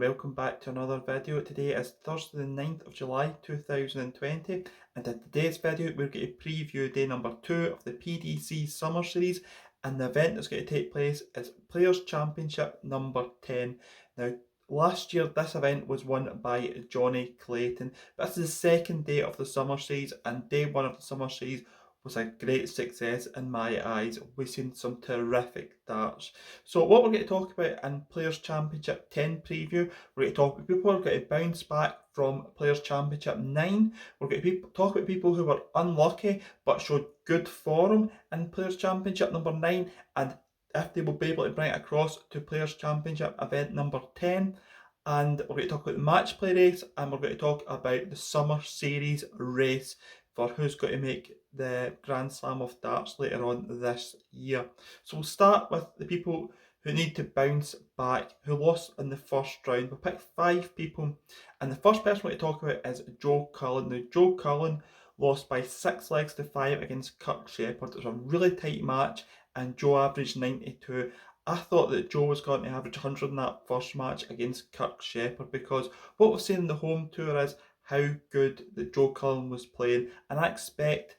welcome back to another video. Today is Thursday the 9th of July 2020, and in today's video we're going to preview day number 2 of the PDC Summer Series, and the event that's going to take place is Players Championship number 10. Now, last year this event was won by Johnny Clayton, but this is the second day of the Summer Series, and day 1 of the Summer Series was a great success in my eyes. We've seen some terrific darts. So what we're going to talk about in Players Championship 10 preview, we're going to talk about people who are going to bounce back from Players Championship 9. We're going to talk about people who were unlucky but showed good form in Players Championship number 9, and if they will be able to bring it across to Players Championship event number 10. And we're going to talk about the match play race, and we're going to talk about the Summer Series race for who's going to make the Grand Slam of Darts later on this year. So we'll start with the people who need to bounce back, who lost in the first round. We'll pick 5 people, and the first person we're going to talk about is Joe Cullen. Now, Joe Cullen lost by 6 legs to 5 against Kirk Shepherd. It was a really tight match, and Joe averaged 92. I thought that Joe was going to average 100 in that first match against Kirk Shepherd, because what we've seen in the home tour is how good that Joe Cullen was playing, and I expect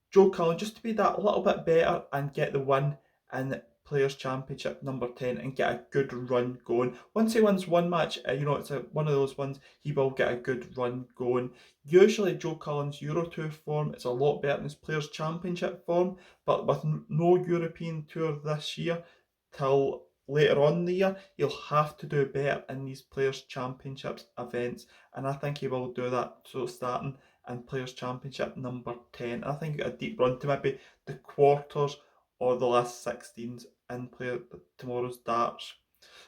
Joe Cullen just to be that little bit better and get the win in Players Championship number 10 and get a good run going. Once he wins one match, it's one of those ones, he will get a good run going. Usually Joe Cullen's Euro Tour form is a lot better than his Players Championship form, but with no European Tour this year till later on in the year, he'll have to do better in these Players Championships events, and I think he will do that. So starting in Players Championship number 10, I think he got a deep run to maybe the quarters or the last 16s in tomorrow's darts.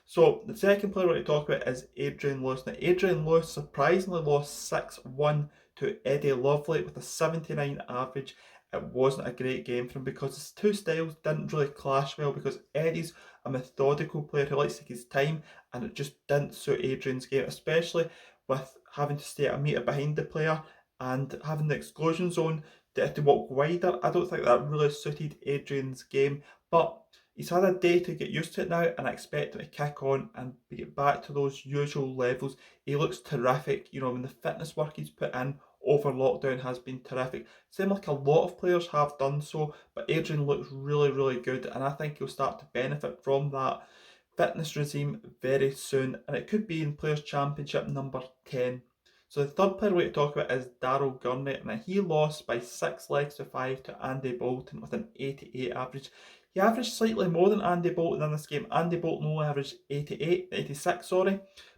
So the second player we're going to talk about is Adrian Lewis. Now, Adrian Lewis surprisingly lost 6-1 to Eddie Lovely with a 79 average. It wasn't a great game for him because his two styles didn't really clash well, because Eddie's a methodical player who likes to take his time, and it just didn't suit Adrian's game, especially with having to stay a metre behind the player and having the exclusion zone to walk wider. I don't think that really suited Adrian's game, but he's had a day to get used to it now, and I expect him to kick on and get back to those usual levels. He looks terrific. When the fitness work he's put in over lockdown has been terrific. Seems like a lot of players have done so, but Adrian looks really, really good, and I think he'll start to benefit from that fitness regime very soon, and it could be in Players Championship number 10. So the third player we're going to talk about is Daryl Gurney, and he lost by 6 legs to 5 to Andy Bolton with an 88 average. He averaged slightly more than Andy Bolton in this game. Andy Bolton only averaged 86,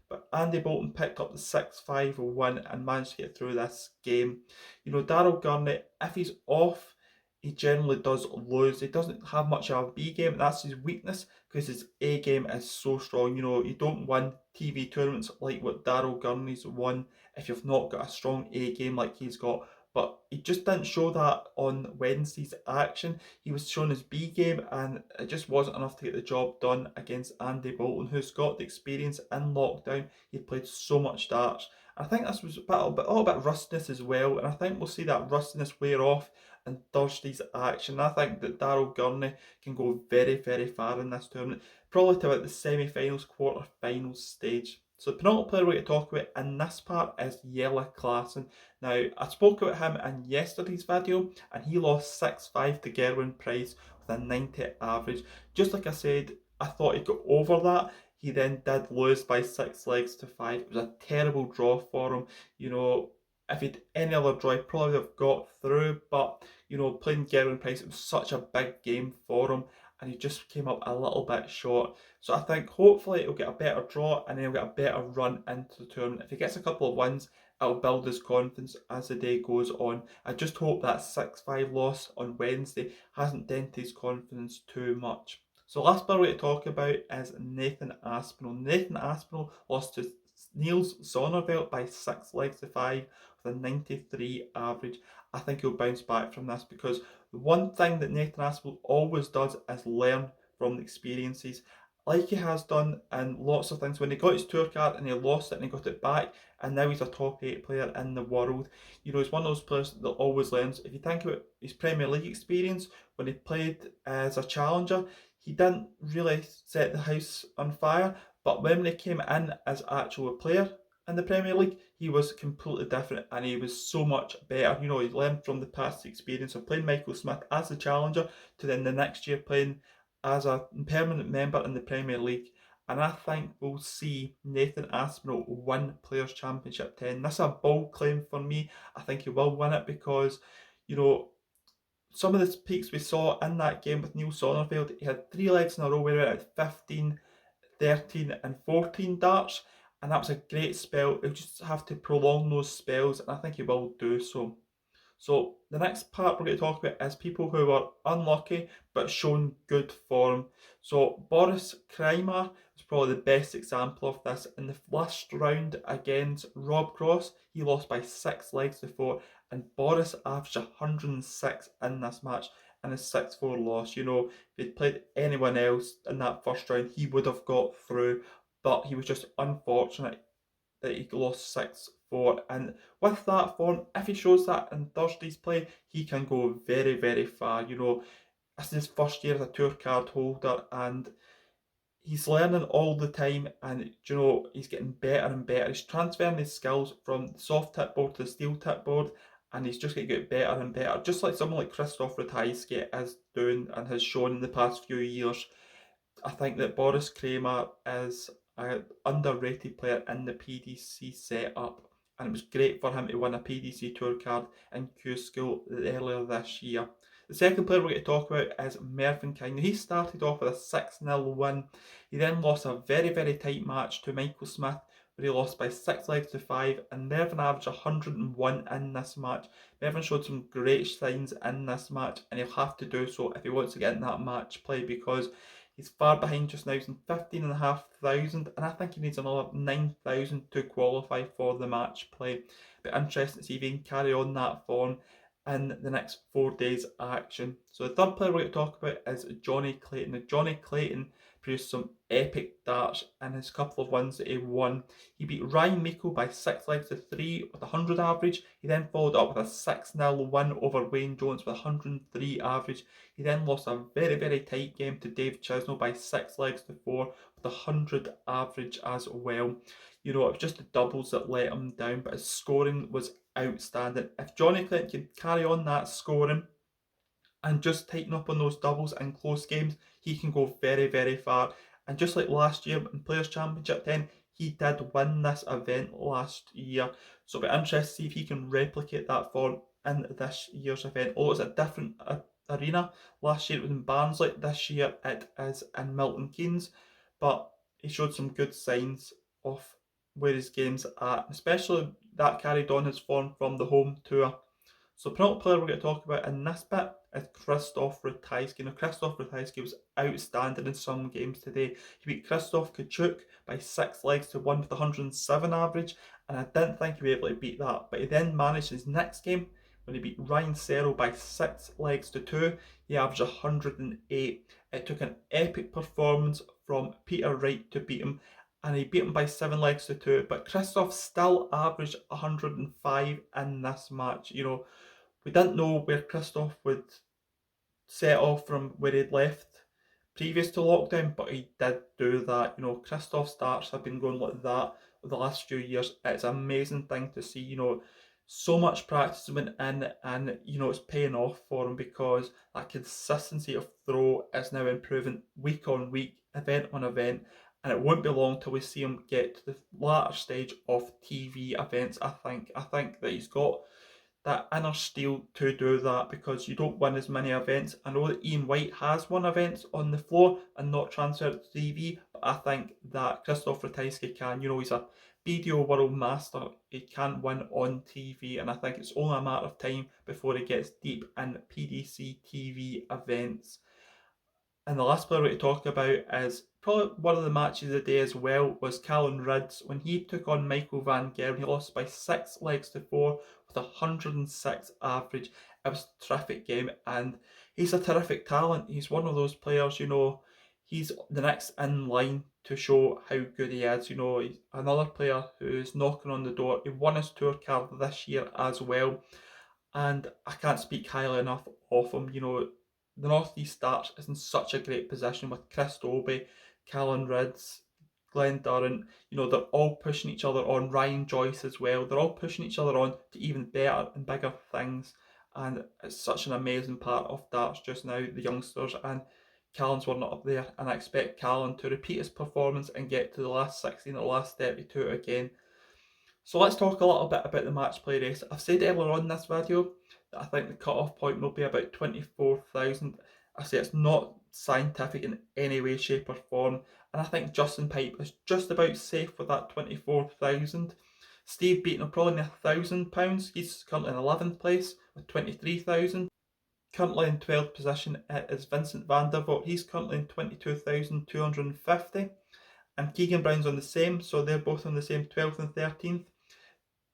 but Andy Bolton picked up the 6-5 win and managed to get through this game. Daryl Gurney, if he's off, he generally does lose. He doesn't have much of a B game, and that's his weakness, because his A game is so strong. You don't win TV tournaments like what Daryl Gurney's won if you've not got a strong A game like he's got. But he just didn't show that on Wednesday's action. He was showing his B game, and it just wasn't enough to get the job done against Andy Bolton, who's got the experience in lockdown. He played so much darts. I think this was a little bit rustiness as well, and I think we'll see that rustiness wear off in Thursday's action. I think that Daryl Gurney can go very, very far in this tournament, probably to about the semi-finals, quarter-finals stage. So the penultimate player we're going to talk about in this part is Jelle Klaasen. Now, I spoke about him in yesterday's video, and he lost 6-5 to Gerwin Price with a 90 average. Just like I said, I thought he'd go over that. He then did lose by 6 legs to 5. It was a terrible draw for him. If he'd any other draw, he probably would have got through, but playing Gerwin Price, it was such a big game for him, and he just came up a little bit short. So I think hopefully he'll get a better draw, and then he'll get a better run into the tournament. If he gets a couple of wins, it'll build his confidence as the day goes on. I just hope that 6-5 loss on Wednesday hasn't dented his confidence too much. So last player we're going to talk about is Nathan Aspinall. Nathan Aspinall lost to Niels Zonneveld by 6 legs to 5 with a 93 average. I think he'll bounce back from this, because the one thing that Nathan Aspinall always does is learn from the experiences, like he has done in lots of things. When he got his tour card and he lost it and he got it back, and now he's a top 8 player in the world. He's one of those players that always learns. If you think about his Premier League experience, when he played as a challenger, he didn't really set the house on fire, But when he came in as actual player in the Premier League, he was completely different and he was so much better. You know, he learned from the past experience of playing Michael Smith as the challenger to then the next year playing as a permanent member in the Premier League. And I think we'll see Nathan Aspinall win Players' Championship 10. That's a bold claim for me. I think he will win it because, you know, some of the peaks we saw in that game with Neil Sonnenfeld, he had 3 legs in a row where he went out 15, 13 and 14 darts, and that was a great spell. He'll just have to prolong those spells, and I think he will do so. So the next part we're going to talk about is people who were unlucky but shown good form. So Boris Kramer is probably the best example of this. In the last round against Rob Cross, he lost by 6 legs to 4, and Boris averaged 106 in this match and a 6-4 loss. You know, if he'd played anyone else in that first round, he would have got through, but he was just unfortunate that he lost 6-4. And with that form, if he shows that in Thursday's play, he can go very, very far. You know, this is his first year as a tour card holder, and he's learning all the time. And you know, he's getting better and better. He's transferring his skills from the soft tip board to the steel tip board, and he's just going to get better and better. Just like someone like Christoph Ratajski is doing and has shown in the past few years. I think that Boris Kramer is an underrated player in the PDC setup, and it was great for him to win a PDC Tour card in Q School earlier this year. The second player we're going to talk about is Mervyn King. He started off with a 6-0 win. He then lost a very, very tight match to Michael Smith, where he lost by 6 legs to 5, and Mervyn averaged 101 in this match. Mervyn showed some great signs in this match, and he'll have to do so if he wants to get in that match play, because he's far behind just now. He's in 15,500, and I think he needs another 9,000 to qualify for the match play. But interesting to see if he can carry on that form in the next 4 days' action. So the third player we're going to talk about is Johnny Clayton. Now, Johnny Clayton produced some epic darts in his couple of wins that he won. He beat Ryan Meikle by 6 legs to 3 with 100 average. He then followed up with a 6-0 win over Wayne Jones with 103 average. He then lost a very, very tight game to Dave Chisnell by 6 legs to 4 with 100 average as well. You know, it was just the doubles that let him down, but his scoring was outstanding. If Johnny Clinton can carry on that scoring and just tighten up on those doubles in close games, he can go very, very far. And just like last year in Players' Championship 10, he did win this event last year. So it'll be interesting to see if he can replicate that form in this year's event. Although it's a different arena. Last year it was in Barnsley, this year it is in Milton Keynes. But he showed some good signs of where his game's at, especially that carried on his form from the home tour. So the penultimate player we're going to talk about in this bit is Christoph Ratajski. Now, Christoph Ratajski was outstanding in some games today. He beat Krzysztof Kachuk by 6 legs to 1 with 107 average, and I didn't think he'd be able to beat that. But he then managed his next game when he beat Ryan Serrell by 6 legs to 2. He averaged 108. It took an epic performance from Peter Wright to beat him, and he beat him by 7 legs to 2. But Christoph still averaged 105 in this match. You know, we didn't know where Christoph would set off from where he'd left previous to lockdown, but he did do that. You know, Christoph's starts have been going like that for the last few years. It's an amazing thing to see. You know, so much practice went in, and you know, it's paying off for him because that consistency of throw is now improving week on week, event on event. And it won't be long till we see him get to the latter stage of TV events. I think that he's got that inner steel to do that, because you don't win as many events. I know that Ian White has won events on the floor and not transferred to TV, but I think that Christoph Ratajski can. You know, he's a BDO World Master. He can win on TV, and I think it's only a matter of time before he gets deep in PDC TV events. And the last player we to talk about is probably one of the matches of the day as well, was Callan Rydz when he took on Michael van Gerwen. He lost by 6 legs to 4 with 106 average. It was a terrific game, and he's a terrific talent. He's one of those players, you know, he's the next in line to show how good he is. You know, he's another player who's knocking on the door. He won his tour card this year as well, and I can't speak highly enough of him. You know, the North East Starch is in such a great position with Chris Dobey, Callan Rydz, Glenn Durrant, they're all pushing each other on. Ryan Joyce as well. They're all pushing each other on to even better and bigger things. And it's such an amazing part of darts just now, the youngsters. And Callan's were not up there. And I expect Callan to repeat his performance and get to the last 16 or last 32 again. So let's talk a little bit about the match play race. I've said earlier on in this video that I think the cut-off point will be about 24,000. I say it's not scientific in any way, shape or form. And I think Justin Pipe is just about safe with that 24,000. Steve Beaton will probably need £1,000. He's currently in 11th place with 23,000. Currently in 12th position is Vincent van der Voort. He's currently in 22,250. And Keegan Brown's on the same, so they're both on the same 12th and 13th.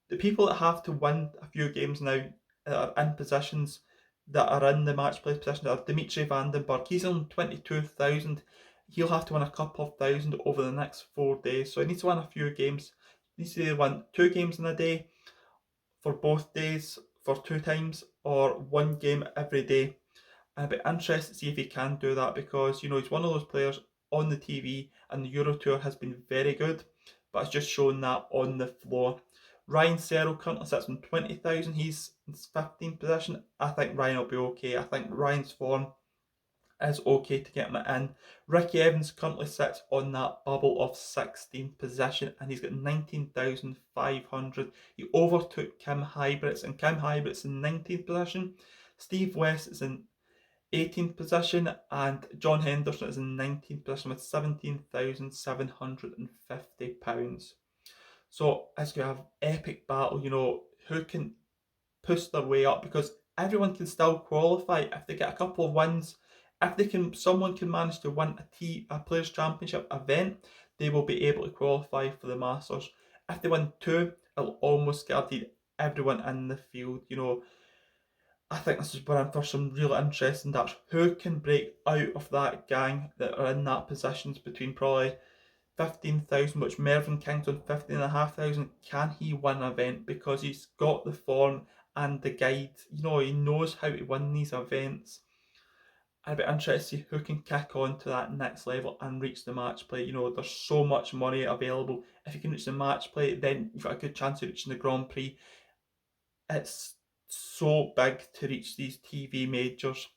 The people that have to win a few games now that are in positions that are in the match play position are Dimitri Vandenberg. He's on 22,000. He'll have to win a couple of thousand over the next 4 days. So he needs to win a few games. He needs to either win 2 games in a day for both days for 2 times, or 1 game every day. And I'd be interested to see if he can do that, because he's one of those players on the TV, and the Euro Tour has been very good, but it's just shown that on the floor. Ryan Searle currently sits on 20,000. He's in 15th position. I think Ryan will be okay. I think Ryan's form is okay to get him in. Ricky Evans currently sits on that bubble of 16th position, and he's got 19,500. He overtook Kim Hybrits, and Kim Hybrits in 19th position. Steve West is in 18th position, and John Henderson is in 19th position with £17,750. So it's going to have epic battle, who can push their way up, because everyone can still qualify if they get a couple of wins. If someone can manage to win a Players' Championship event, they will be able to qualify for the Masters. If they win 2, it'll almost guarantee everyone in the field. I think this is where I'm for some really interesting darts. Who can break out of that gang that are in that positions between probably 15,000, which Mervyn King's on 15,500. Can he win an event? Because he's got the form and the guide. He knows how to win these events. I'd be interested to see who can kick on to that next level and reach the match play. There's so much money available. If you can reach the match play, then you've got a good chance of reaching the Grand Prix. It's so big to reach these TV majors.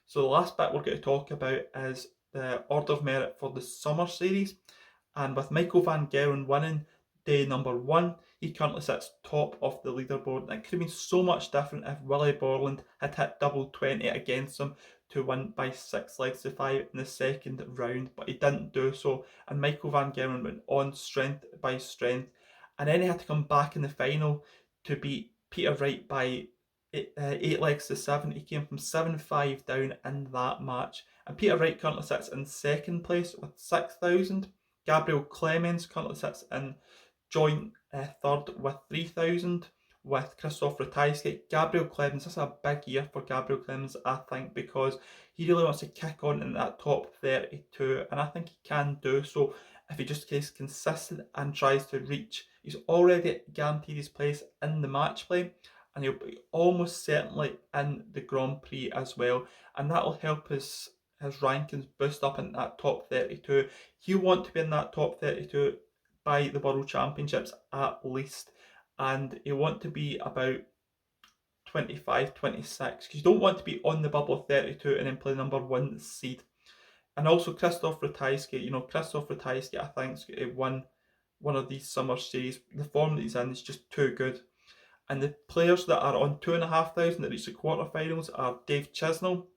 So the last bit we're going to talk about is the order of merit for the Summer Series. And with Michael van Gerwen winning day number 1, he currently sits top of the leaderboard. And it could have been so much different if Willie Borland had hit double 20 against him to win by 6 legs to 5 in the second round, but he didn't do so. And Michael van Gerwen went on strength by strength, and then he had to come back in the final to beat Peter Wright by 8 legs to 7. He came from 7-5 down in that match. And Peter Wright currently sits in second place with 6,000. Gabriel Clemens currently sits in joint third with 3,000 with Christoph Ratajski. Gabriel Clemens, this is a big year for Gabriel Clemens, I think, because he really wants to kick on in that top 32, and I think he can do so if he just stays consistent and tries to reach. He's already guaranteed his place in the match play, and he'll be almost certainly in the Grand Prix as well, and that will help his rankings boost up in that top 32. He'll want to be in that top 32 by the World Championships at least, and he'll want to be about 25, 26, because you don't want to be on the bubble of 32 and then play number 1 seed. And also Christoph Ratajski, I think, is going to win one of these Summer Series. The form that he's in is just too good. And the players that are on 2,500 that reach the quarterfinals are Dave Chisnell.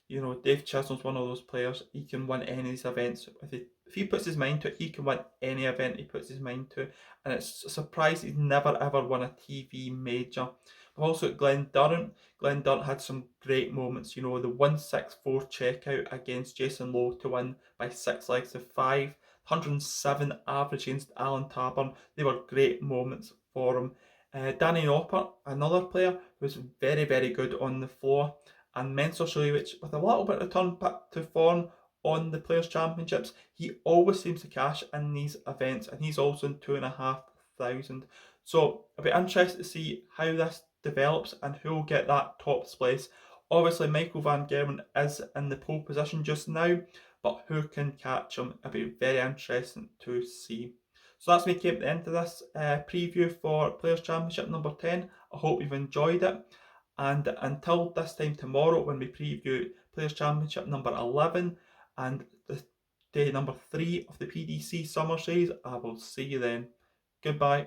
Dave Chisnell's one of those players. He can win any of these events. If he puts his mind to it, he can win any event he puts his mind to. And it's a surprise he's never ever won a TV major. We've also got Glenn Durrant. Glenn Durrant had some great moments. The 164 checkout against Jason Lowe to win by 6 legs to 5. 107 average against Alan Taburn. They were great moments for him. Danny Noppert, another player who was very, very good on the floor. And Mensur Suljovic, with a little bit of return back to form on the Players' Championships, he always seems to cash in these events, and he's also in 2,500. So I'll be interested to see how this develops and who will get that top place Obviously, Michael Van Gerwen is in the pole position just now, but who can catch him? It'll be very interesting to see. So that's me came to the end of this preview for Players' Championship number 10. I hope you've enjoyed it. And until this time tomorrow, when we preview Players' Championship number 11 and the day number 3 of the PDC Summer Series, I will see you then. Goodbye.